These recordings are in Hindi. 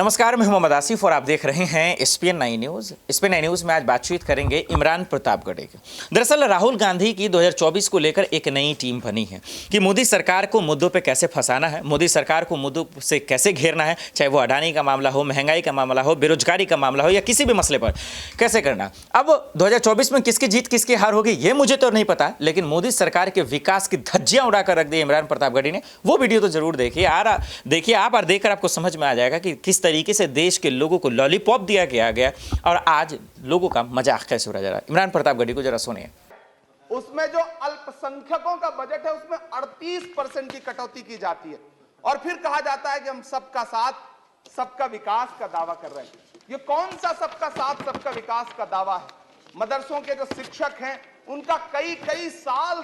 नमस्कार, मैं मोहम्मद आसिफ और आप देख रहे हैं एसपीएन 9 न्यूज़। एसपीएन 9 न्यूज़ में आज बातचीत करेंगे इमरान प्रतापगढ़ी की। दरअसल राहुल गांधी की 2024 को लेकर एक नई टीम बनी है कि मोदी सरकार को मुद्दों पे कैसे फंसाना है, मोदी सरकार को मुद्दों से कैसे घेरना है, चाहे वो अडानी का मामला हो, महंगाई का मामला हो, बेरोजगारी का मामला हो या किसी भी मसले पर कैसे करना। अब 2024 में किसकी जीत किसकी हार होगी ये मुझे तो नहीं पता, लेकिन मोदी सरकार के विकास की धज्जियां उड़ाकर रख दी इमरान प्रतापगढ़ी ने। वो वीडियो तो जरूर देखिए आप और देखकर आपको समझ में आ जाएगा कि किस तरीके से देश के लोगों को लॉलीपॉप दिया गया और आज लोगों का मजाक कैसे उड़ा जा रहा है। इमरान प्रतापगढ़ी को जरा सुनिए। उसमें जो अल्पसंख्यकों का बजट है उसमें 38% की कटौती की जाती है और फिर कहा जाता है कि हम सबका साथ सबका विकास का दावा कर रहे हैं। ये कौन सा सबका साथ सबका विकास का दावा है? मदरसों के जो शिक्षक हैं उनका कई साल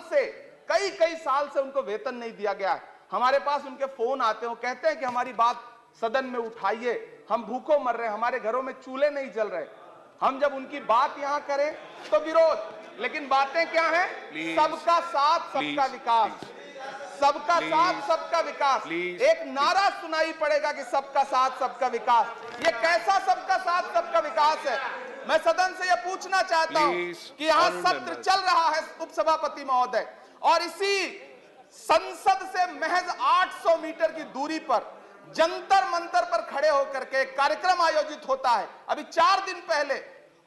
से उनको वेतन नहीं दिया गया है। हमारे पास उनके फोन आते हैं, वो कहते हैं कि हमारी बात सदन में उठाइए, हम भूखों मर रहे हैं, हमारे घरों में चूल्हे नहीं जल रहे। हम जब उनकी बात यहां करें तो विरोध, लेकिन बातें क्या हैं? सबका साथ सबका विकास, सबका साथ सबका विकास। एक नारा सुनाई पड़ेगा कि सबका साथ सबका विकास। ये कैसा सबका साथ सबका विकास है? मैं सदन से यह पूछना चाहता हूं कि यहां सत्र चल रहा है उपसभापति महोदय, और इसी संसद से महज 800 मीटर की दूरी पर जंतर मंतर पर खड़े होकर के एक कार्यक्रम आयोजित होता है अभी 4 दिन पहले,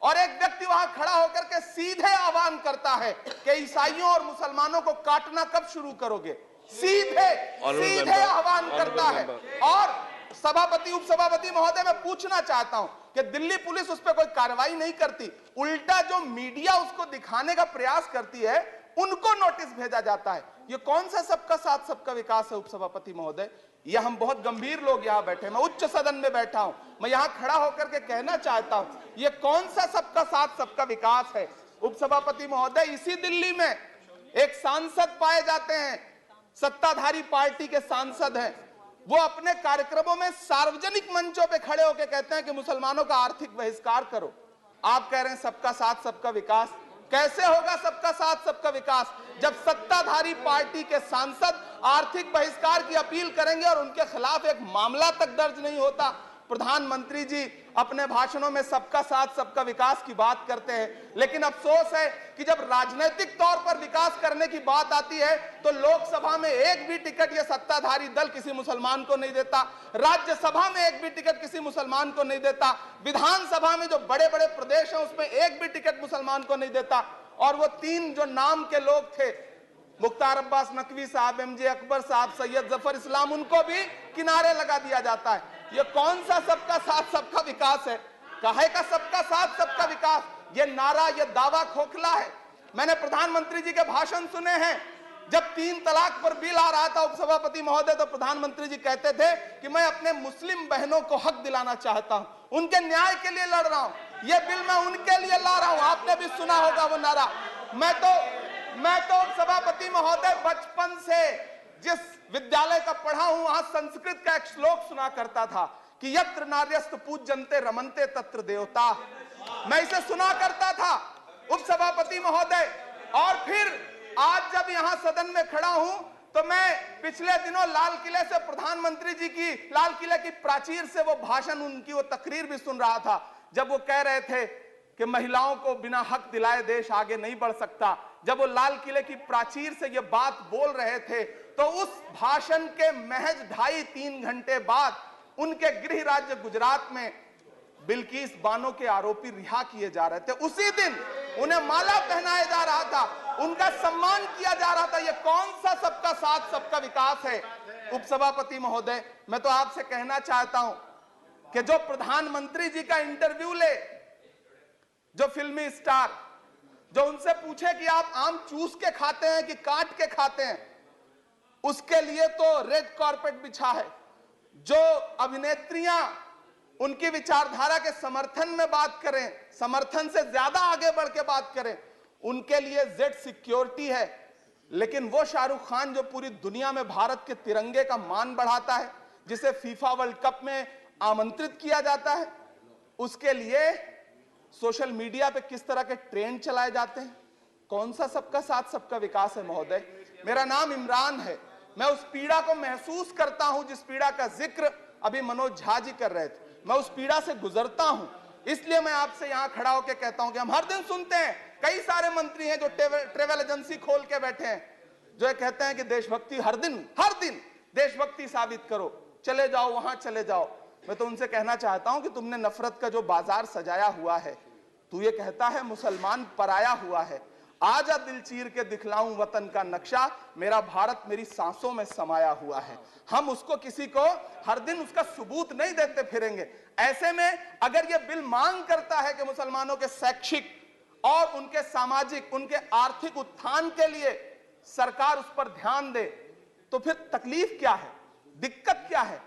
और एक व्यक्ति वहां खड़ा होकर के सीधे आह्वान करता है कि ईसाइयों और मुसलमानों को काटना कब शुरू करोगे। सीधे आह्वान करता है। और सभापति उपसभापति महोदय, मैं पूछना चाहता हूं कि दिल्ली पुलिस उस पर कोई कार्रवाई नहीं करती, उल्टा जो मीडिया उसको दिखाने का प्रयास करती है उनको नोटिस भेजा जाता है। ये कौन सा सबका साथ सबका विकास है उपसभापति महोदय? ये हम बहुत गंभीर लोग यहां बैठे, मैं उच्च सदन में बैठा हूं, मैं यहां खड़ा होकर के कहना चाहता हूं ये कौन सा सबका साथ सबका विकास है उपसभापति महोदय? इसी दिल्ली में एक सांसद पाए जाते हैं, सत्ताधारी पार्टी के सांसद हैं, वो अपने कार्यक्रमों में सार्वजनिक मंचों पे खड़े होकर कहते हैं कि मुसलमानों का आर्थिक बहिष्कार करो। आप कह रहे हैं सबका साथ सबका विकास। कैसे होगा सबका साथ सबका विकास जब सत्ताधारी पार्टी के सांसद आर्थिक बहिष्कार की अपील करेंगे और उनके खिलाफ एक मामला तक दर्ज नहीं होता? प्रधानमंत्री जी अपने भाषणों में सबका साथ सबका विकास की बात करते हैं, लेकिन अफसोस है कि जब राजनीतिक तौर पर विकास करने की बात आती है तो लोकसभा में एक भी टिकट ये सत्ताधारी दल किसी मुसलमान को नहीं देता, राज्यसभा में एक भी टिकट किसी मुसलमान को नहीं देता, विधानसभा में जो बड़े बड़े प्रदेश हैं उसमें एक भी टिकट मुसलमान को नहीं देता। और वो 3 जो नाम के लोग थे, मुख्तार अब्बास नकवी साहब, एमजे अकबर साहब, सैयद जफर इस्लाम, उनको भी किनारे लगा दिया जाता है। ये कौन सा सबका साथ सबका विकास है? काहे का सबका साथ सबका विकास? ये नारा, ये दावा खोखला है। मैंने प्रधानमंत्री जी के भाषण सुने हैं, जब 3 तलाक पर बिल आ रहा था उपसभापति महोदय, तो प्रधानमंत्री जी कहते थे कि मैं अपने मुस्लिम बहनों को हक दिलाना चाहता हूं, उनके न्याय के लिए लड़ रहा हूं, ये बिल मैं उनके लिए ला रहा हूं। आपने भी सुना होगा वो नारा। मैं तो सभापति महोदय बचपन से जिस विद्यालय का पढ़ा हूं वहां संस्कृत का एक श्लोक सुना करता था कि यत्र नार्यस्तु पूज्यन्ते रमन्ते तत्र देवता। मैं इसे सुना करता था उपसभापति महोदय। और फिर आज जब यहां सदन में खड़ा हूं तो मैं पिछले दिनों लाल किले से प्रधानमंत्री जी की, लाल किले की प्राचीर से वो भाषण, उनकी वो तकरीर भी सुन रहा था, जब वो कह रहे थे कि महिलाओं को बिना हक दिलाए देश आगे नहीं बढ़ सकता। जब वो लाल किले की प्राचीर से ये बात बोल रहे थे तो उस भाषण के महज 2.5-3 घंटे बाद उनके गृह राज्य गुजरात में बिल्किस बानो के आरोपी रिहा किए जा रहे थे। उसी दिन उन्हें माला पहनाया जा रहा था, उनका सम्मान किया जा रहा था। ये कौन सा सबका साथ सबका विकास है उपसभापति महोदय? मैं तो आपसे कहना चाहता हूं कि जो प्रधानमंत्री जी का इंटरव्यू ले, जो फिल्मी स्टार, जो उनसे पूछे कि आप आम चूस के खाते हैं कि काट के खाते हैं, उसके लिए तो रेड कारपेट बिछा है। जो अभिनेत्रियां उनकी विचारधारा के समर्थन में बात करें, समर्थन से ज्यादा आगे बढ़ के बात करें, उनके लिए जेड सिक्योरिटी है। लेकिन वो शाहरुख खान जो पूरी दुनिया में भारत के तिरंगे का मान बढ़ाता है, जिसे फीफा वर्ल्ड कप में आमंत्रित किया जाता है, उसके लिए सोशल मीडिया पे किस तरह के ट्रेंड चलाए जाते हैं? कौन सा सबका साथ सबका विकास है महोदय? मेरा नाम इमरान है, मैं उस पीड़ा को महसूस करता हूं जिस पीड़ा का जिक्र अभी मनोज झा जी कर रहे थे। मैं उस पीड़ा से गुजरता हूं, इसलिए मैं आपसे यहां खड़ा होकर कहता हूं कि हम हर दिन सुनते हैं, कई सारे मंत्री हैं जो ट्रेवल एजेंसी खोल के बैठे हैं, जो ये कहते हैं कि देशभक्ति हर दिन देशभक्ति साबित करो, चले जाओ वहां चले जाओ। मैं तो उनसे कहना चाहता हूं कि तुमने नफरत का जो बाजार सजाया हुआ है, तू ये कहता है मुसलमान पराया हुआ है, आजा दिल चीर के दिखलाऊं वतन का नक्शा, मेरा भारत मेरी सांसों में समाया हुआ है। हम उसको किसी को हर दिन उसका सबूत नहीं देते फिरेंगे। ऐसे में अगर ये बिल मांग करता है कि मुसलमानों के शैक्षिक और उनके सामाजिक, उनके आर्थिक उत्थान के लिए सरकार उस पर ध्यान दे, तो फिर तकलीफ क्या है, दिक्कत क्या है?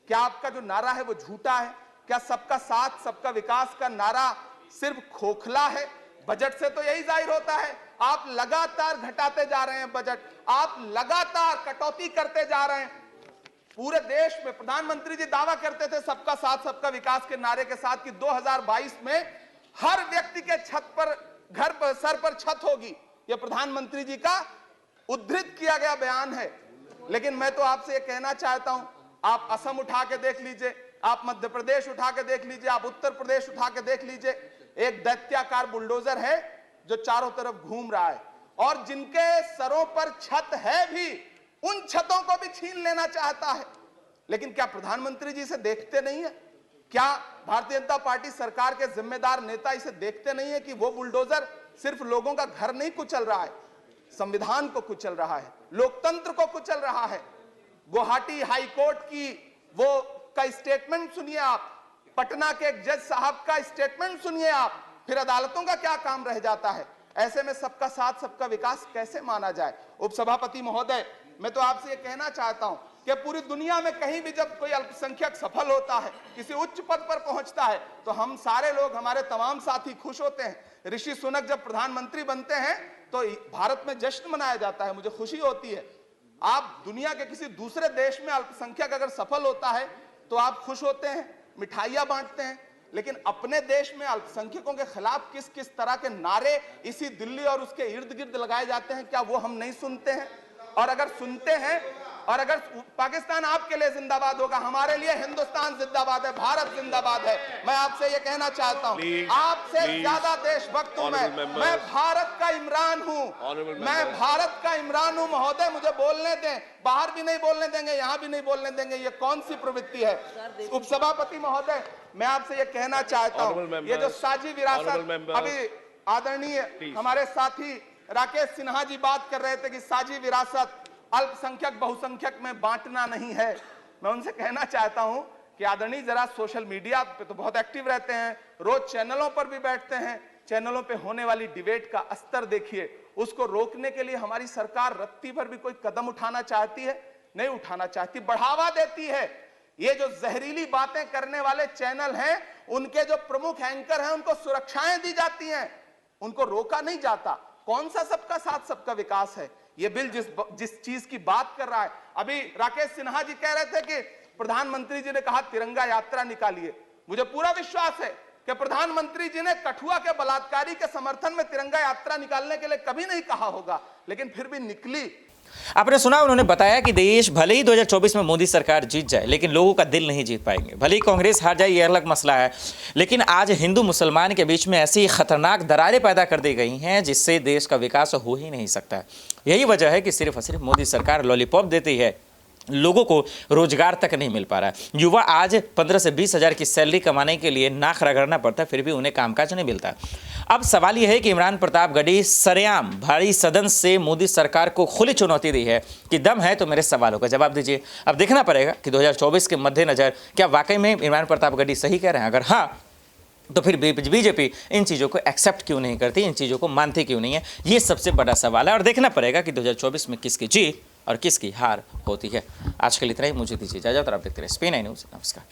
क्या आपका जो नारा है वो झूठा है? क्या सबका साथ सबका विकास का नारा सिर्फ खोखला है? बजट से तो यही जाहिर होता है, आप लगातार घटाते जा रहे हैं बजट, आप लगातार कटौती करते जा रहे हैं। पूरे देश में प्रधानमंत्री जी दावा करते थे सबका साथ सबका विकास के नारे के साथ कि 2022 में हर व्यक्ति के छत पर, घर पर, सर पर छत होगी। यह प्रधानमंत्री जी का उद्धृत किया गया बयान है। लेकिन मैं तो आपसे यह कहना चाहता हूं, आप असम उठा के देख लीजिए, आप मध्य प्रदेश उठा के देख लीजिए, आप उत्तर प्रदेश उठा के देख लीजिए, एक दैत्याकार बुलडोजर है जो चारों तरफ घूम रहा है, और जिनके सरों पर छत है भी, उन छतों को भी छीन लेना चाहता है। लेकिन क्या प्रधानमंत्री जी इसे देखते नहीं है? क्या भारतीय जनता पार्टी सरकार के जिम्मेदार नेता इसे देखते नहीं है कि वो बुलडोजर सिर्फ लोगों का घर नहीं कुचल रहा है, संविधान को कुचल रहा है, लोकतंत्र को कुचल रहा है। गुवाहाटी हाई कोर्ट की वो का स्टेटमेंट सुनिए आप, पटना के एक जज साहब का स्टेटमेंट सुनिए आप, फिर अदालतों का क्या काम रह जाता है? ऐसे में सबका साथ सबका विकास कैसे माना जाए? उपसभापति महोदय, मैं तो आपसे ये कहना चाहता हूं कि पूरी दुनिया में कहीं भी जब कोई अल्पसंख्यक सफल होता है, किसी उच्च पद पर पहुंचता है, तो हम सारे लोग, हमारे तमाम साथी खुश होते हैं। ऋषि सुनक जब प्रधानमंत्री बनते हैं तो भारत में जश्न मनाया जाता है, मुझे खुशी होती है। आप दुनिया के किसी दूसरे देश में अल्पसंख्यक अगर सफल होता है तो आप खुश होते हैं, मिठाइयां बांटते हैं। लेकिन अपने देश में अल्पसंख्यकों के खिलाफ किस किस तरह के नारे इसी दिल्ली और उसके इर्द गिर्द लगाए जाते हैं, क्या वो हम नहीं सुनते हैं? और अगर सुनते हैं, और अगर पाकिस्तान आपके लिए जिंदाबाद होगा, हमारे लिए हिंदुस्तान जिंदाबाद है, भारत जिंदाबाद है। मैं आपसे ये कहना चाहता हूं, आपसे ज्यादा देशभक्त हूं मैं भारत का इमरान हूं, मैं भारत का इमरान हूं। महोदय, मुझे बोलने दें, बाहर भी नहीं बोलने देंगे, यहां भी नहीं बोलने देंगे, ये कौन सी प्रवृत्ति है? उपसभापति महोदय, मैं आपसे ये कहना चाहता हूं, ये जो साझी विरासत, अभी आदरणीय हमारे साथी राकेश सिन्हा जी बात कर रहे थे कि साझी विरासत अल्पसंख्यक बहुसंख्यक में बांटना नहीं है। मैं उनसे कहना चाहता हूं कि आदरणीय जरा सोशल मीडिया पे तो बहुत एक्टिव रहते हैं, रोज चैनलों पर भी बैठते हैं, चैनलों पे होने वाली डिबेट का स्तर देखिए। उसको रोकने के लिए हमारी सरकार रत्ती भर भी कोई कदम उठाना चाहती है? नहीं उठाना चाहती, बढ़ावा देती है। ये जो जहरीली बातें करने वाले चैनल हैं, उनके जो प्रमुख एंकर हैं, उनको सुरक्षाएं दी जाती हैं, उनको रोका नहीं जाता। कौन सा सबका साथ सबका विकास है? ये बिल जिस चीज की बात कर रहा है, अभी राकेश सिन्हा जी कह रहे थे कि प्रधानमंत्री जी ने कहा तिरंगा यात्रा निकालिए। मुझे पूरा विश्वास है कि प्रधानमंत्री जी ने कठुआ के बलात्कारी के समर्थन में तिरंगा यात्रा निकालने के लिए कभी नहीं कहा होगा, लेकिन फिर भी निकली। आपने सुना, उन्होंने बताया कि देश भले ही 2024 में मोदी सरकार जीत जाए, लेकिन लोगों का दिल नहीं जीत पाएंगे। भले ही कांग्रेस हार जाए, ये अलग मसला है, लेकिन आज हिंदू मुसलमान के बीच में ऐसी खतरनाक दरारें पैदा कर दी गई हैं जिससे देश का विकास हो ही नहीं सकता। यही वजह है कि सिर्फ और सिर्फ मोदी सरकार लॉलीपॉप देती है, लोगों को रोजगार तक नहीं मिल पा रहा है। युवा आज 15 से 20 हज़ार की सैलरी कमाने के लिए नाक रगड़ना पड़ता है, फिर भी उन्हें कामकाज नहीं मिलता। अब सवाल यह है कि इमरान प्रतापगढ़ी सरेआम भारी सदन से मोदी सरकार को खुली चुनौती दी है कि दम है तो मेरे सवालों का जवाब दीजिए। अब देखना पड़ेगा कि 2024 के मद्देनजर क्या वाकई में इमरान प्रतापगढ़ी सही कह रहे हैं। अगर हाँ, तो फिर बीजेपी इन चीज़ों को एक्सेप्ट क्यों नहीं करती, इन चीज़ों को मानती क्यों नहीं है? ये सबसे बड़ा सवाल है। और देखना पड़ेगा कि 2024 में किसकी जीत और किसकी हार होती है। आज के लिए इतना ही, मुझे दीजिए इजाजत और आप देखते रहे SP9 न्यूज़। नमस्कार।